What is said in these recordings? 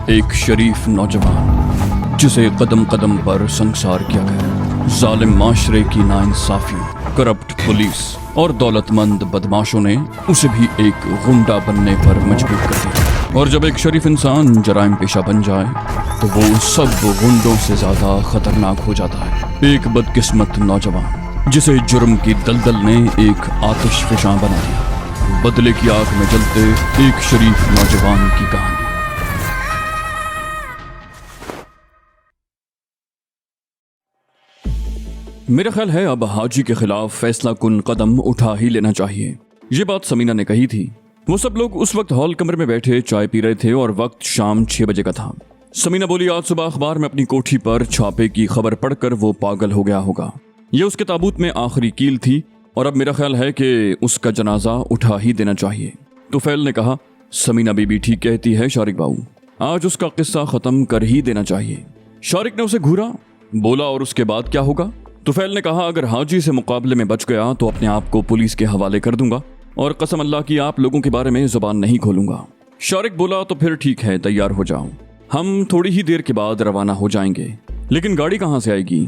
एक शरीफ नौजवान जिसे कदम कदम पर संसार किया गया। जालिम माशरे की नाइंसाफियों, करप्ट पुलिस और दौलतमंद बदमाशों ने उसे भी एक गुंडा बनने पर मजबूर कर दिया। और जब एक शरीफ इंसान जराइम पेशा बन जाए तो वो सब गुंडों से ज्यादा खतरनाक हो जाता है। एक बदकिस्मत नौजवान जिसे जुर्म की दलदल ने एक आतिशफशां बना दिया। बदले की आग में जलते एक शरीफ नौजवान की कहानी। मेरा ख्याल है अब हाजी के खिलाफ फैसला कुन कदम उठा ही लेना चाहिए। ये बात समीना ने कही थी। वो सब लोग उस वक्त हॉल कमरे में बैठे चाय पी रहे थे और वक्त शाम 6 बजे का था। समीना बोली, आज सुबह अखबार में अपनी कोठी पर छापे की खबर पढ़कर वो पागल हो गया होगा। ये उसके ताबूत में आखिरी कील थी और अब मेरा ख्याल है कि उसका जनाजा उठा ही देना चाहिए। तुफैल ने कहा, समीना बीबी ठीक कहती है शारिक बाबू, आज उसका किस्सा खत्म कर ही देना चाहिए। शारिक ने उसे घूरा, बोला, और उसके बाद क्या होगा? तुफैल ने कहा, अगर हाजी से मुकाबले में बच गया तो अपने आप को पुलिस के हवाले कर दूंगा और कसम अल्लाह की आप लोगों के बारे में जुबान नहीं खोलूंगा। शारिक बोला, तो फिर ठीक है, तैयार हो जाओ, हम थोड़ी ही देर के बाद रवाना हो जाएंगे। लेकिन गाड़ी कहाँ से आएगी?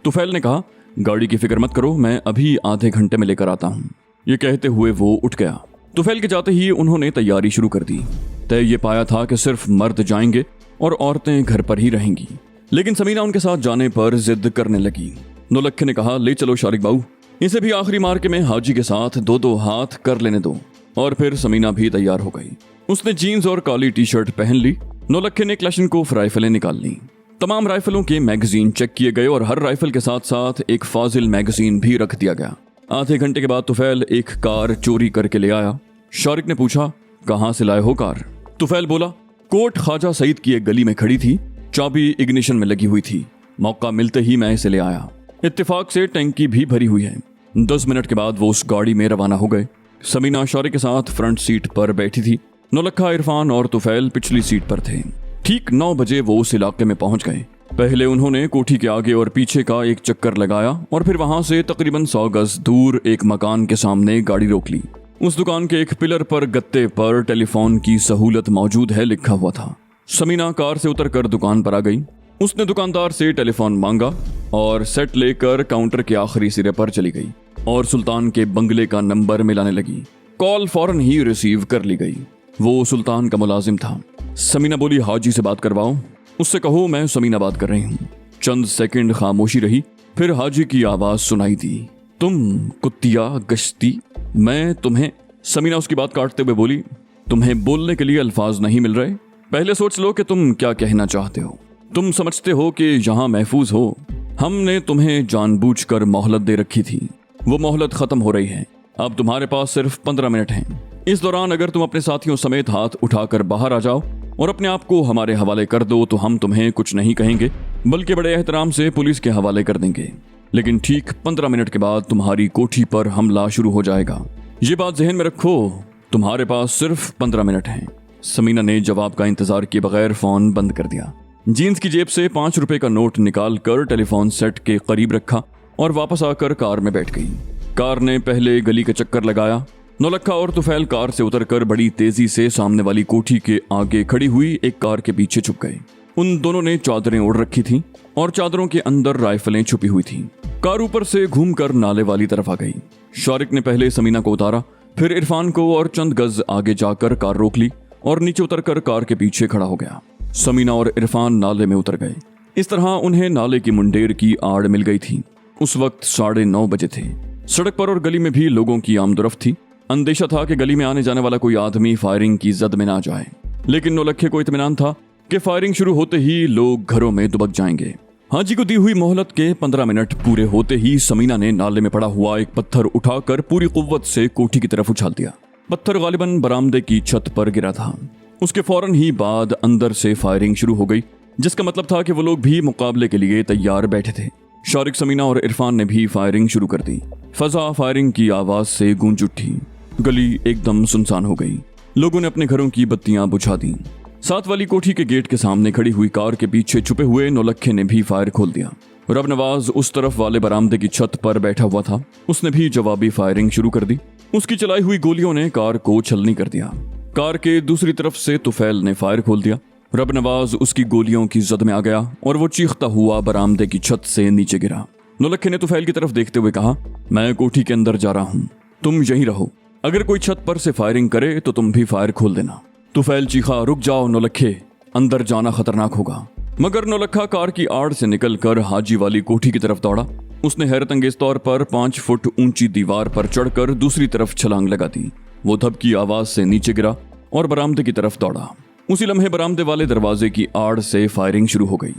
तुफैल ने कहा, गाड़ी की फिक्र मत करो, मैं अभी आधे घंटे में लेकर आता हूँ। ये कहते हुए वो उठ गया। तुफैल के जाते ही उन्होंने तैयारी शुरू कर दी। तय ये पाया था कि सिर्फ मर्द जाएंगे और औरतें घर पर ही रहेंगी। लेकिन समीना उनके साथ जाने पर जिद करने लगी। नौलखे ने कहा, ले चलो शारिक बाबू, इसे भी आखिरी मार्के में हाजी के साथ 2-2 हाथ कर लेने दो। और फिर समीना भी तैयार हो गई। उसने जीन्स और काली टी शर्ट पहन ली। नौलखे ने क्लैशनकोफ राइफलें निकाल ली। तमाम राइफलों के मैगजीन चेक किए गए और हर राइफल के साथ साथ एक फाजिल मैगजीन भी रख दिया गया। आधे घंटे के बाद तुफैल एक कार चोरी करके ले आया। शारिक ने पूछा, कहाँ से लाए हो कार? तुफैल बोला, कोट ख्वाजा सईद की एक गली में खड़ी थी, चाबी इग्निशन में लगी हुई थी, मौका मिलते ही मैं इसे ले आया। इत्तेफाक से टैंकी भी भरी हुई है। 10 मिनट के बाद वो उस गाड़ी में रवाना हो गए। समीना शारिक के साथ फ्रंट सीट पर बैठी थी। नौलखा, इरफान और तुफैल पिछली सीट पर थे। ठीक 9 बजे वो उस इलाके में पहुंच गए। पहले उन्होंने कोठी के आगे और पीछे का एक चक्कर लगाया और फिर वहां से तकरीबन 100 गज दूर एक मकान के सामने गाड़ी रोक ली। उस दुकान के एक पिलर पर गत्ते पर टेलीफोन की सहूलत मौजूद है लिखा हुआ था। समीना कार से उतरकर दुकान पर आ गई। उसने दुकानदार से टेलीफोन मांगा और सेट लेकर काउंटर के आखिरी सिरे पर चली गई और सुल्तान के बंगले का नंबर मिलाने लगी। कॉल फौरन ही रिसीव कर ली गई। वो सुल्तान का मुलाजिम था। समीना बोली, हाजी से बात करवाओ, उससे कहो मैं समीना बात कर रही हूँ। चंद सेकंड खामोशी रही, फिर हाजी की आवाज सुनाई दी, तुम कुत्तिया गश्ती, मैं तुम्हें। समीना उसकी बात काटते हुए बोली, तुम्हें बोलने के लिए अल्फाज नहीं मिल रहे? पहले सोच लो कि तुम क्या कहना चाहते हो। तुम समझते हो कि यहाँ महफूज हो? हमने तुम्हें जानबूझकर मोहलत दे रखी थी, वो मोहलत खत्म हो रही है। अब तुम्हारे पास सिर्फ 15 मिनट हैं। इस दौरान अगर तुम अपने साथियों समेत हाथ उठाकर बाहर आ जाओ और अपने आप को हमारे हवाले कर दो तो हम तुम्हें कुछ नहीं कहेंगे, बल्कि बड़े एहतराम से पुलिस के हवाले कर देंगे। लेकिन ठीक 15 मिनट के बाद तुम्हारी कोठी पर हमला शुरू हो जाएगा। ये बात जहन में रखो, तुम्हारे पास सिर्फ 15 मिनट हैं। समीना ने जवाब का इंतजार किए बगैर फोन बंद कर दिया। जीन्स की जेब से 5 रुपए का नोट निकाल कर टेलीफोन सेट के करीब रखा और वापस आकर कार में बैठ गई। कार ने पहले गली का चक्कर लगाया। नौलखा और तुफैल कार से उतरकर बड़ी तेजी से सामने वाली कोठी के आगे खड़ी हुई एक कार के पीछे छुप गए। उन दोनों ने चादरें ओढ़ रखी थी और चादरों के अंदर राइफलें छुपी हुई थी। कार ऊपर से घूमकर नाले वाली तरफ आ गई। शारिक ने पहले समीना को उतारा, फिर इरफान को, और चंद गज आगे जाकर कार रोक ली और नीचे उतरकर कार के पीछे खड़ा हो गया। समीना और इरफान नाले में उतर गए। इस तरह उन्हें नाले की मुंडेर की आड़ मिल गई थी। उस वक्त 9:30 बजे थे। सड़क पर और गली में भी लोगों की आमदोरफ्त थी। अंदेशा था कि गली में आने जाने वाला कोई आदमी फायरिंग की जद में ना जाए। लेकिन नौलखे को इत्मीनान था कि फायरिंग शुरू होते ही लोग घरों में दुबक जाएंगे। हाजी को दी हुई मोहलत के 15 मिनट पूरे होते ही समीना ने नाले में पड़ा हुआ एक पत्थर उठाकर पूरी कुव्वत से कोठी की तरफ उछाल दिया। पत्थर गालिबन बरामदे की छत पर गिरा था। उसके फौरन ही बाद अंदर से फायरिंग शुरू हो गई, जिसका मतलब था कि वो लोग भी मुकाबले के लिए तैयार बैठे थे। शारिक, समीना और इरफान ने भी फायरिंग शुरू कर दी। फजा फायरिंग की आवाज से गूंज उठी। गली एकदम सुनसान हो गई। लोगों ने अपने घरों की बत्तियां बुझा दी। साथ वाली कोठी के गेट के सामने खड़ी हुई कार के पीछे छुपे हुए नौलखे ने भी फायर खोल दिया। रब नवाज उस तरफ वाले बरामदे की छत पर बैठा हुआ था। उसने भी जवाबी फायरिंग शुरू कर दी। उसकी चलाई हुई गोलियों ने कार को छलनी कर दिया। कार के दूसरी तरफ से तुफैल ने फायर खोल दिया। रब नवाज उसकी गोलियों की जद में आ गया और वो चीखता हुआ बरामदे की छत से नीचे गिरा। नौलक्खे ने तुफैल की तरफ देखते हुए कहा, मैं कोठी के अंदर जा रहा हूँ, तुम यहीं रहो। अगर कोई छत पर से फायरिंग करे तो तुम भी फायर खोल देना। तुफैल चीखा, रुक जाओ नौलक्खे, अंदर जाना खतरनाक होगा। मगर नौलक्खा कार की आड़ से निकलकर हाजी वाली कोठी की तरफ दौड़ा। उसने हैरत अंगेज तौर पर 5 फुट ऊंची दीवार पर चढ़कर दूसरी तरफ छलांग लगा दी। वो धबकी आवाज से नीचे गिरा और बरामदे की तरफ दौड़ा। उसी लम्हे बरामदे वाले दरवाजे की आड़ से फायरिंग शुरू हो गई।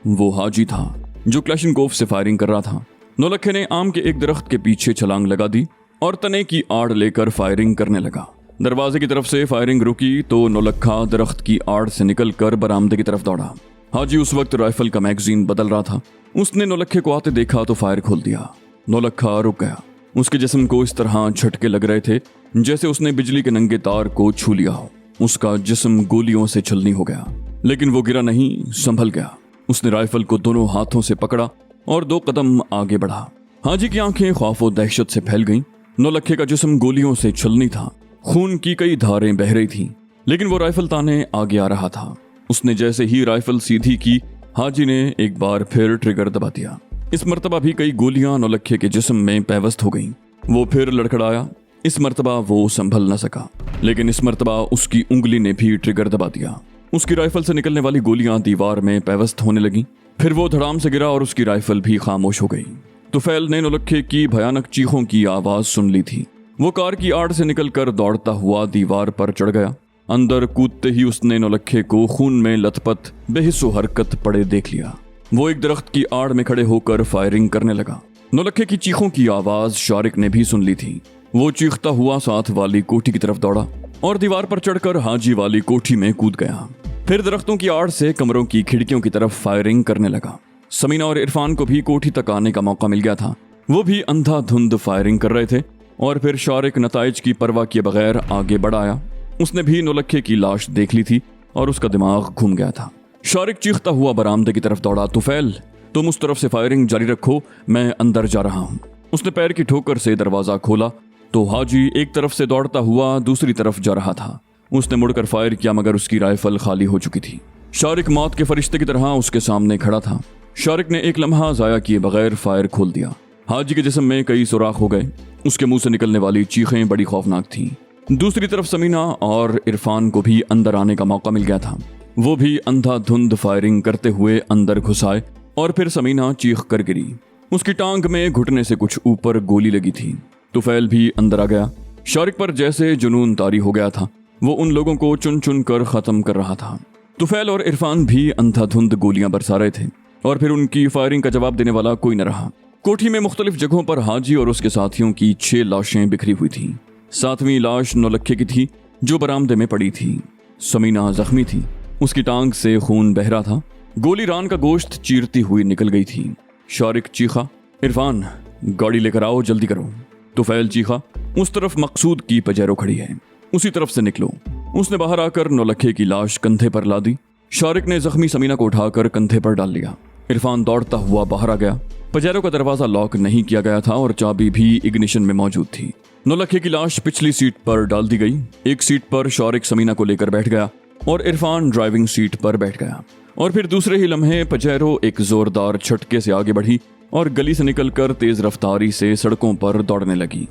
वो हाजी था जो क्लैशनकोफ से फायरिंग कर रहा था। नौलक्खे ने आम के एक दरख्त के पीछे छलांग लगा दी और तने की आड़ लेकर फायरिंग करने लगा। दरवाजे की तरफ से फायरिंग रुकी तो नौलक्खा दरख्त की आड़ से निकलकर बरामदे की तरफ दौड़ा। हाजी उस वक्त राइफल का मैगजीन बदल रहा था। उसने नौलक्खे को आते देखा तो फायर खोल दिया। नौलक्खा रुक गया। उसके जिस्म को इस तरह झटके लग रहे थे जैसे उसने बिजली के नंगे तार को छू लिया हो। उसका जिस्म गोलियों से छलनी हो गया, लेकिन वो गिरा नहीं, संभल गया। उसने राइफल को दोनों हाथों से पकड़ा और 2 कदम आगे बढ़ा। हाजी की आंखें खौफ और दहशत से फैल गईं। नौलक्खे का जिस्म गोलियों से छलनी था, खून की कई धारें बह रही थीं, लेकिन वो राइफल ताने आगे आ रहा था। उसने जैसे ही राइफल सीधी की, हाजी ने एक बार फिर ट्रिगर दबा दिया। इस मर्तबा भी कई गोलियां नौलक्खे के जिस्म में पैवस्त हो गईं। वो फिर लड़खड़ाया। इस मर्तबा वो संभल न सका, लेकिन इस मर्तबा उसकी उंगली ने भी ट्रिगर दबा दिया। उसकी राइफल से निकलने वाली गोलियां दीवार में पैवस्त होने लगीं। फिर वो धड़ाम से गिरा और उसकी राइफल भी खामोश हो गई। तुफैल ने नौलक्खे की भयानक चीखों की आवाज सुन ली थी। वो कार की आड़ से निकलकर दौड़ता हुआ दीवार पर चढ़ गया। अंदर कूदते ही उसने नौलक्खे को खून में लथपथ बेहिस्सो हरकत पड़े देख लिया। वो एक दरख्त की आड़ में खड़े होकर फायरिंग करने लगा। नौलक्खे की चीखों की आवाज शारिक ने भी सुन ली थी। वो चीखता हुआ साथ वाली कोठी की तरफ दौड़ा और दीवार पर चढ़कर हाजी वाली कोठी में कूद गया। फिर दरख्तों की आड़ से कमरों की खिड़कियों की तरफ फायरिंग करने लगा। समीना और इरफान को भी कोठी तक आने का मौका मिल गया था। वो भी अंधाधुंध फायरिंग कर रहे थे और फिर शारिक नताइज की परवाह किए बगैर आगे बढ़ आया। उसने भी नौलक्खे की लाश देख ली थी और उसका दिमाग घूम गया था। शारिक चीखता हुआ बरामदे की तरफ दौड़ा, तुफैल तुम उस तरफ से फायरिंग जारी रखो, मैं अंदर जा रहा हूँ। उसने पैर की ठोकर से दरवाजा खोला तो हाजी एक तरफ से दौड़ता हुआ दूसरी तरफ जा रहा था। उसने मुड़कर फायर किया मगर उसकी राइफल खाली हो चुकी थी। शारिक मौत के फरिश्ते की तरह उसके सामने खड़ा था। शारिक ने एक लम्हा जाया किए बगैर फायर खोल दिया। हाजी के जिस्म में कई सुराख हो गए। उसके मुंह से निकलने वाली चीखें बड़ी खौफनाक थीं। दूसरी तरफ समीना और इरफान को भी अंदर आने का मौका मिल गया था। वो भी अंधाधुंध फायरिंग करते हुए अंदर घुस आए और फिर समीना चीख कर गिरी। उसकी टांग में घुटने से कुछ ऊपर गोली लगी थी। तुफैल भी अंदर आ गया। शारिक पर जैसे जुनून तारी हो गया था। वो उन लोगों को चुन चुन कर खत्म कर रहा था। तुफैल और इरफान भी अंधाधुंध गोलियां बरसा रहे थे और फिर उनकी फायरिंग का जवाब देने वाला कोई न रहा। कोठी में मुख्तलिफ जगहों पर हाजी और उसके साथियों की 6 लाशें बिखरी हुई थीं। 7वीं लाश नौलक्खे की थी जो बरामदे में पड़ी थी। समीना जख्मी थी, उसकी टांग से खून बह रहा था। गोली रान का गोश्त चीरती हुई निकल गई थी। शारिक चीखा, इरफान गाड़ी लेकर आओ, जल्दी करो। तुफैल चीखा, उस तरफ मकसूद की पजेरो खड़ी है, उसी तरफ से निकलो। उसने बाहर आकर नौलक्खे की लाश कंधे पर ला दी। शारिक ने जख्मी समीना को उठाकर कंधे पर डाल लिया। इरफान दौड़ता हुआ बाहर आ गया। पजेरो का दरवाजा लॉक नहीं किया गया था और चाबी भी इग्निशन में मौजूद थी। नौलक्खे की लाश पिछली सीट पर डाल दी गई। एक सीट पर शारिक समीना को लेकर बैठ गया और इरफान ड्राइविंग सीट पर बैठ गया। और फिर दूसरे ही लम्हे पजेरो एक जोरदार झटके से आगे बढ़ी और गली से निकलकर तेज रफ्तारी से सड़कों पर दौड़ने लगी।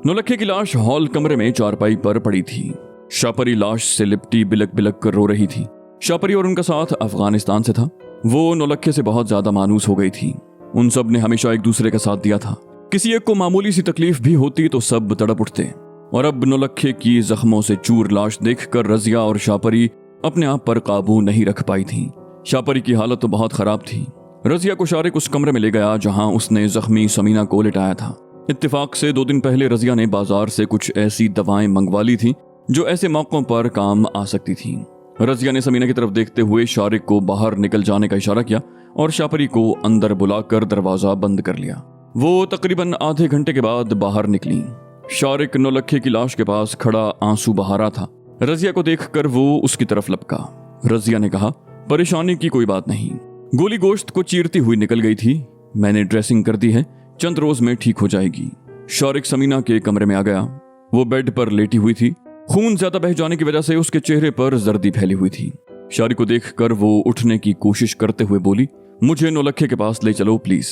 नौलक्खे की लाश हॉल कमरे में चारपाई पर पड़ी थी। शापरी लाश से लिपटी बिलक बिलक कर रो रही थी। शापरी और उनका साथ अफगानिस्तान से था। वो नौलक्खे से बहुत ज्यादा मानूस हो गई थी। उन सब ने हमेशा एक दूसरे का साथ दिया था। किसी एक को मामूली सी तकलीफ भी होती तो सब तड़प उठते। और अब नौलक्खे की जख्मों से चूर लाश देखकर रजिया और शापरी अपने आप पर काबू नहीं रख पाई थी। शापरी की हालत तो बहुत खराब थी। रजिया को शारिक उस कमरे में ले गया जहां उसने जख्मी समीना को लिटाया था। इत्तेफाक से 2 दिन पहले रजिया ने बाजार से कुछ ऐसी दवाएं मंगवा ली थी जो ऐसे मौकों पर काम आ सकती थीं। रजिया ने समीना की तरफ देखते हुए शारिक को बाहर निकल जाने का इशारा किया और शापरी को अंदर बुलाकर दरवाजा बंद कर लिया। वो तकरीबन आधे घंटे के बाद बाहर निकली। शारिक नौलक्खे की लाश के पास खड़ा आंसू बहा रहा था। रजिया को देखकर वो उसकी तरफ लपका। रजिया ने कहा, परेशानी की कोई बात नहीं, गोली गोश्त को चीरती हुई निकल गई थी। मैंने ड्रेसिंग कर दी है, चंद रोज में ठीक हो जाएगी। शारिक समीना के कमरे में आ गया। वो बेड पर लेटी हुई थी। खून ज्यादा बह जाने की वजह से उसके चेहरे पर जर्दी फैली हुई थी। शारिक को देखकर वो उठने की कोशिश करते हुए बोली, मुझे नौलखे के पास ले चलो प्लीज।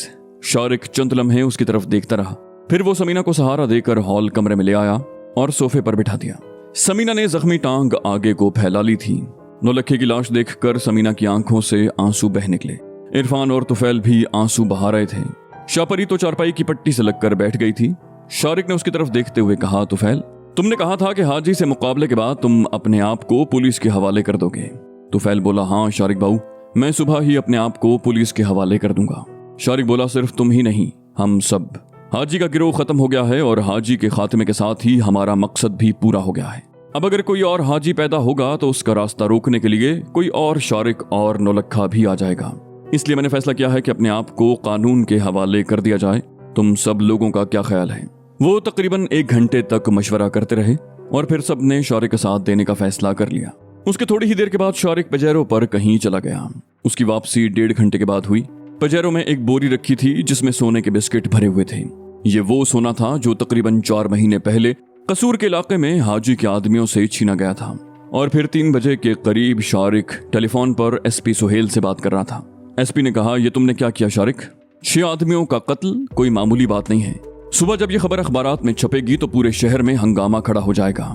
शारिक चंद लम्हे उसकी तरफ देखता रहा, फिर वो समीना को सहारा देकर हॉल कमरे में ले आया और सोफे पर बिठा दिया। समीना ने जख्मी टांग आगे को फैला ली थी। नौलखे की लाश देखकर समीना की आंखों से आंसू बह निकले। इरफान और तुफैल भी आंसू बहा रहे थे। शापरी तो चारपाई की पट्टी से लगकर बैठ गई थी। शारिक ने उसकी तरफ देखते हुए कहा, तुफैल, तुमने कहा था कि हाजी से मुकाबले के बाद तुम अपने आप को पुलिस के हवाले कर दोगे। तुफैल बोला, हाँ शारिक बाबू, मैं सुबह ही अपने आप को पुलिस के हवाले कर दूंगा। शारिक बोला, सिर्फ तुम ही नहीं, हम सब। हाजी का गिरोह खत्म हो गया है और हाजी के खात्मे के साथ ही हमारा मकसद भी पूरा हो गया है। अब अगर कोई और हाजी पैदा होगा तो उसका रास्ता रोकने के लिए कोई और शारिक और नौलखा भी आ जाएगा। इसलिए मैंने फैसला किया है कि अपने आप को कानून के हवाले कर दिया जाए। तुम सब लोगों का क्या ख्याल है? वो तकरीबन 1 घंटे तक मशवरा करते रहे और फिर सबने शारिक का साथ देने का फैसला कर लिया। उसके थोड़ी ही देर के बाद शारिक पजेरो पर कहीं चला गया। उसकी वापसी 1.5 घंटे के बाद हुई। पजेरो में एक बोरी रखी थी जिसमें सोने के बिस्किट भरे हुए थे। ये वो सोना था जो तकरीबन 4 महीने पहले कसूर के इलाके में हाजी के आदमियों से छीना गया था। और फिर 3 बजे के करीब शारिक टेलीफोन पर एसपी सुहेल से बात कर रहा था। एसपी ने कहा, ये तुमने क्या किया शारिक? 6 आदमियों का कत्ल कोई मामूली बात नहीं है। सुबह जब ये खबर अखबारात में छपेगी तो पूरे शहर में हंगामा खड़ा हो जाएगा।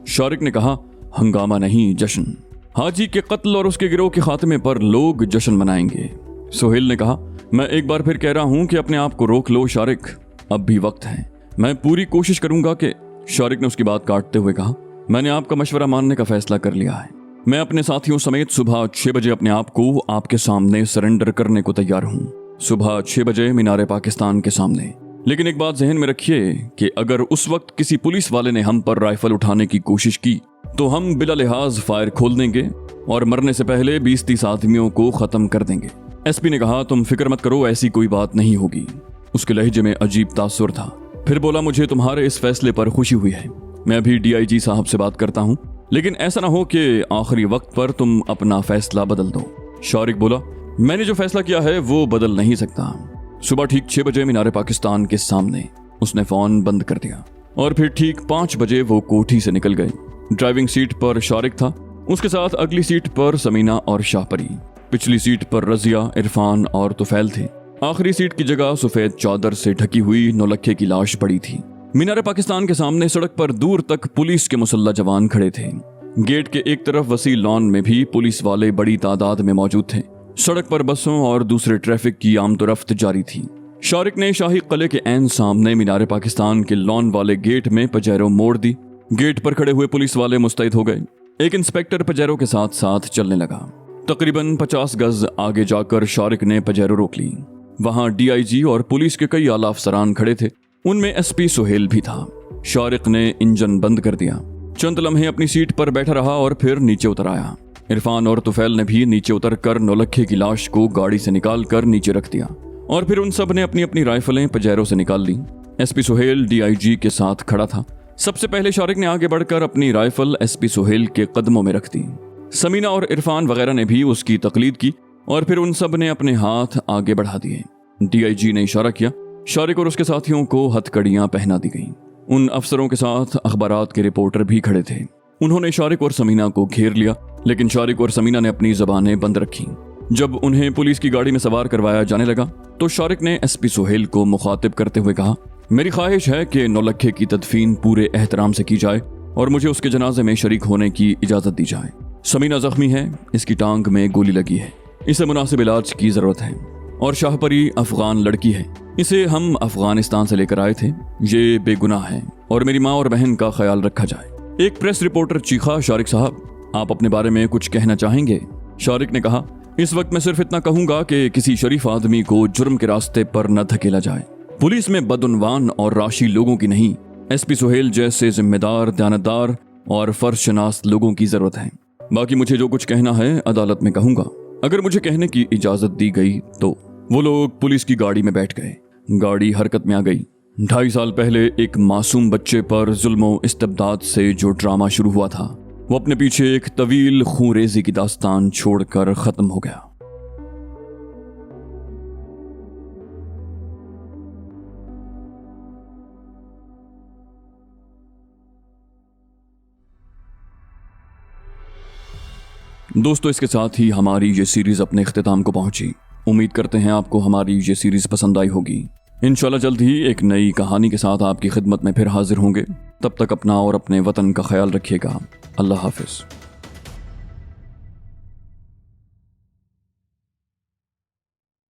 शारिक ने कहा, हंगामा नहीं, जश्न। हाजी के कत्ल और उसके गिरोह के खात्मे पर लोग जश्न मनाएंगे। सुहेल ने कहा, मैं एक बार फिर कह रहा हूं कि अपने आप को रोक लो शारिक, अब भी वक्त है। मैं पूरी कोशिश करूंगा कि। शारिक ने उसकी बात काटते हुए कहा, मैंने आपका मशवरा मानने का फैसला कर लिया है। मैं अपने साथियों समेत सुबह 6 बजे अपने आप को आपके सामने सरेंडर करने को तैयार हूं। सुबह 6 बजे मीनारे पाकिस्तान के सामने। लेकिन एक बात जहन में रखिए कि अगर उस वक्त किसी पुलिस वाले ने हम पर राइफल उठाने की कोशिश की तो हम बिला लिहाज फायर खोल देंगे और मरने से पहले 20-30 आदमियों को खत्म कर देंगे। एसपी ने कहा, तुम फिक्र मत करो, ऐसी कोई बात नहीं होगी। उसके लहजे में अजीब तासुर था। फिर बोला, मुझे तुम्हारे इस फैसले पर खुशी हुई है। मैं अभी डीआईजी साहब से बात करता हूँ, लेकिन ऐसा ना हो कि आखिरी वक्त पर तुम अपना फैसला बदल दो। शारिक बोला, मैंने जो फैसला किया है वो बदल नहीं सकता। सुबह ठीक 6 बजे मीनारे पाकिस्तान के सामने उसने फोन बंद कर दिया और फिर ठीक 5 बजे वो कोठी से निकल गए। ड्राइविंग सीट पर शारिक था, उसके साथ अगली सीट पर समीना और शाहपरी, पिछली सीट पर रजिया, इरफान और तुफैल थे। आखिरी सीट की जगह सफेद चादर से ढकी हुई नौलखे की लाश पड़ी थी। मीनारे पाकिस्तान के सामने सड़क पर दूर तक पुलिस के मुसल्ला जवान खड़े थे। गेट के एक तरफ वसी लॉन में भी पुलिस वाले बड़ी तादाद में मौजूद थे। सड़क पर बसों और दूसरे ट्रैफिक की आमदोरफ्त जारी थी। शारिक ने शाही किले के ऐन सामने मीनारे पाकिस्तान के लॉन वाले गेट में पजेरो मोड़ दी। गेट पर खड़े हुए पुलिस वाले मुस्तैद हो गए। एक इंस्पेक्टर पजेरो के साथ साथ चलने लगा। तकरीबन 50 गज आगे जाकर शारिक ने पजेरो रोक ली। वहां डीआईजी और पुलिस के कई आला अफसरान खड़े थे, उनमें एसपी सुहेल भी था। शारिक ने इंजन बंद कर दिया, चंद लम्हे अपनी सीट पर बैठा रहा और फिर नीचे उतर आया। इरफान और तुफैल ने भी नीचे उतरकर नौलखे की लाश को गाड़ी से निकाल कर नीचे रख दिया और फिर उन सब ने अपनी अपनी राइफलें पजेरो से निकाल ली। एसपी सुहेल डीआईजी के साथ खड़ा था। सबसे पहले शारिक ने आगे बढ़कर अपनी राइफल एसपी सुहेल के कदमों में रख दी। समीना और इरफान वगैरह ने भी उसकी तकलीद की और फिर उन सब ने अपने हाथ आगे बढ़ा दिए। डीआईजी ने इशारा किया। शारिक और उसके साथियों को हथकड़ियां पहना दी गईं। उन अफसरों के साथ अखबारात के रिपोर्टर भी खड़े थे। उन्होंने शारिक और समीना को घेर लिया, लेकिन शारिक और समीना ने अपनी जबानें बंद रखी। जब उन्हें पुलिस की गाड़ी में सवार करवाया जाने लगा तो शारिक ने एसपी सुहेल को मुखातिब करते हुए कहा, मेरी ख्वाहिश है कि नौलखे की तदफीन पूरे एहतराम से की जाए और मुझे उसके जनाजे में शरीक होने की इजाजत दी जाए। समीना जख्मी है, इसकी टांग में गोली लगी है, इसे मुनासिब इलाज की जरूरत है। और शाहपरी अफगान लड़की है, इसे हम अफगानिस्तान से लेकर आए थे, ये बेगुनाह है और मेरी माँ और बहन का ख्याल रखा जाए। एक प्रेस रिपोर्टर चीखा, शारिक साहब आप अपने बारे में कुछ कहना चाहेंगे? शारिक ने कहा, इस वक्त मैं सिर्फ इतना कहूंगा कि किसी शरीफ आदमी को जुर्म के रास्ते पर न धकेला जाए। पुलिस में बदउनवान और राशि लोगों की नहीं, एसपी सुहेल जैसे जिम्मेदार, दयानतदार और फर्जशनास लोगों की जरूरत है। बाकी मुझे जो कुछ कहना है अदालत में कहूंगा। अगर मुझे कहने की इजाजत दी गई तो। वो लोग पुलिस की गाड़ी में बैठ गए। गाड़ी हरकत में आ गई। 2.5 साल पहले एक मासूम बच्चे पर जुल्म और इस्तिबदाद से जो ड्रामा शुरू हुआ था वो अपने पीछे एक तवील खूंरेजी की दास्तान छोड़कर खत्म हो गया। दोस्तों, इसके साथ ही हमारी ये सीरीज अपने इख्तिताम को पहुंची। उम्मीद करते हैं आपको हमारी ये सीरीज पसंद आई होगी। इंशाल्लाह जल्द ही एक नई कहानी के साथ आपकी खिदमत में फिर हाजिर होंगे। तब तक अपना और अपने वतन का ख्याल रखिएगा। अल्लाह हाफिज।